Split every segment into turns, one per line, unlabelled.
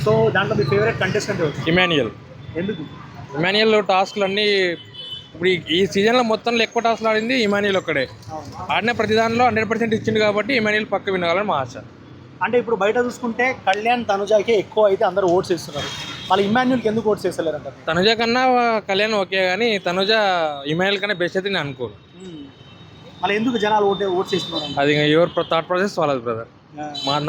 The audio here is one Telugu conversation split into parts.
సో దాంట్లో మీ ఫేవరెట్ కంటెస్టెంట్
ఇమాన్యుయల్.
ఎందుకు?
ఇమాన్యుయల్ టాస్క్లు అన్నీ ఇప్పుడు ఈ సీజన్లో మొత్తంలో ఎక్కువ టాస్క్లు ఆడింది ఇమాన్యుయల్ ఒక్కడే. ఆడిన ప్రతి దానిలో 100% ఇచ్చిండు కాబట్టి ఇమాన్యుయల్ పక్క వినగాలని మా ఆశ.
అంటే ఇప్పుడు బయట చూసుకుంటే కళ్యాణ్ తనుజాకి ఎక్కువ అయితే అందరూ ఓట్స్ వేస్తున్నారు, మళ్ళీ ఇమాన్యుల్కి ఎందుకు ఓట్స్ వేస్తలేరు అంటారు?
తనుజ కన్నా కళ్యాణ్ ఓకే కానీ తనుజ ఇమాన్యుయల్ కన్నా బెస్ట్ అయితే నేను అనుకోను.
మళ్ళీ ఎందుకు జనాలు ఓట్స్ వేస్తున్నారు?
అది ఎవరు థాట్ ప్రాసెస్ వాళ్ళది బ్రదర్.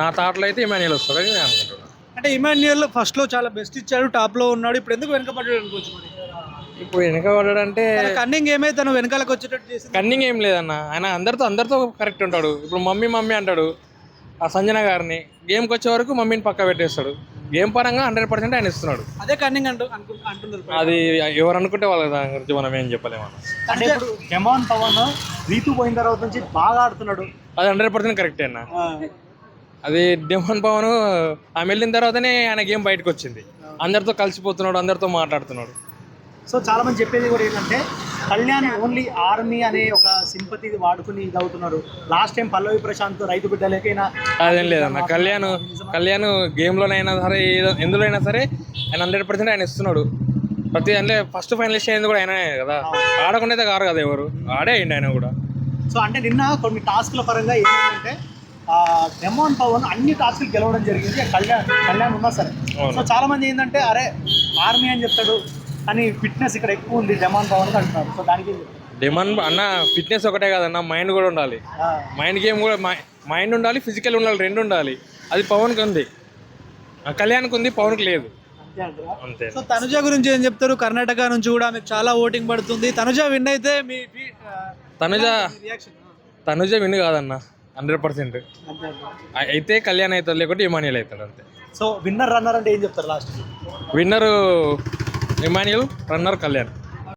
నా థాట్లో అయితే ఇమాన్యుయల్ వస్తాడని నేను అనుకుంటున్నాను.
అంటే ఇమాన్యుయల్ ఫస్ట్లో చాలా బెస్ట్ ఇచ్చాడు, టాప్లో ఉన్నాడు, ఇప్పుడు ఎందుకు వెనకబడ్డాడు అనుకోవచ్చు?
ఇప్పుడు వెనకబడ్డాడంటే
కన్నింగ్ ఏమైతే తను వెనకాలకు వచ్చేటట్టు చేసి
కన్నింగ్ ఏం లేదన్న, ఆయన అందరితో కరెక్ట్ ఉంటాడు. ఇప్పుడు మమ్మీ అంటాడు ఆ సంజన గారిని, గేమ్కి వచ్చే వరకు మమ్మీని పక్క పెట్టేస్తాడు. గేమ్ పరంగా 100% ఆయన ఇస్తున్నాడు.
అదే కన్నింగ్ అంటున్నారు.
అది ఎవరు అనుకుంటే వాళ్ళ దాని గురించి మనం ఏం చెప్పలేము.
అంటే ఇప్పుడు హెమాన్ పవన్ రీతు పోయిన తర్వాత నుంచి బాగా ఆడుతున్నాడు,
అది 100% కరెక్టే అన్న. అది డెమాన్ పవన్ ఆమె వెళ్ళిన తర్వాతనే ఆయన గేమ్ బయటకు వచ్చింది. అందరితో కలిసిపోతున్నాడు, అందరితో మాట్లాడుతున్నాడు.
సో చాలా మంది చెప్పేది కూడా ఏంటంటే కళ్యాణ్ ఓన్లీ ఆర్మీ అనే ఒక సింపతి వాడుకుని ఇది అవుతున్నారు. లాస్ట్ టైం పల్లవి ప్రశాంత్ రైతు బిడ్డలకైనా
అదేం లేదన్న, కళ్యాణ్ గేమ్లోనైనా సరే ఎందులో అయినా సరే ఆయన 100% ఆయన ఇస్తున్నాడు. ప్రతి అంటే ఫస్ట్ ఫైనలిస్ట్ అయింది కూడా ఆయననే కదా, ఆడకుండా అయితే కారు కదా, ఎవరు ఆడే అయింది ఆయన కూడా.
సో అంటే నిన్న కొన్ని టాస్క్ల పరంగా ఏంటంటే డెమాన్ పవన్ అన్ని టాస్క్లు గెలవడం జరిగింది, కళ్యాణ్ ఉన్నా సరే. సో చాలా మంది ఏంటంటే అరే ఆర్మీ అని చెప్తాడు కానీ ఫిట్నెస్ ఇక్కడ ఎక్కువ ఉంది డెమాన్ పవన్ అంటున్నారు. సో దానికి
డెమాన్ అన్న ఫిట్నెస్ ఒకటే కాదన్న, మైండ్ కూడా ఉండాలి. మైండ్ గేమ్ కూడా మైండ్ ఉండాలి, ఫిజికల్ ఉండాలి, రెండు ఉండాలి. అది పవన్కి ఉంది, కళ్యాణ్కి ఉంది, పవన్కి లేదు. అంతే.
సో తనుజ గురించి ఏం చెప్తారు? కర్ణాటక నుంచి కూడా మీకు చాలా ఓటింగ్ పడుతుంది. తనుజ విన్ అయితే మీ
తనుజ విన్ కాదన్న, 100% అయితే కళ్యాణ్ అవుతాడు, లేకుంటే ఇమాన్యుయల్ అవుతాడు అంతే.
సో విన్నర్ రన్నర్ అంటే ఏం చెప్తారు? లాస్ట్
విన్నరు ఇమాన్యుయల్, రన్నర్ కళ్యాణ్.